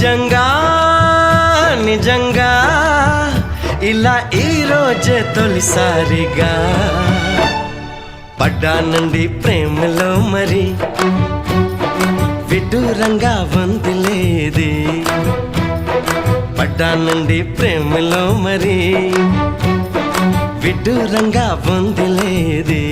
నిజంగా నిజంగా ఇలా ఈ రోజే తొలిసారిగా పడ్డానండి ప్రేమలో మరి విడ్డూరంగా ఉంది లేది పడ్డానండి ప్రేమలో మరి విడ్డూరంగా ఉంది లేది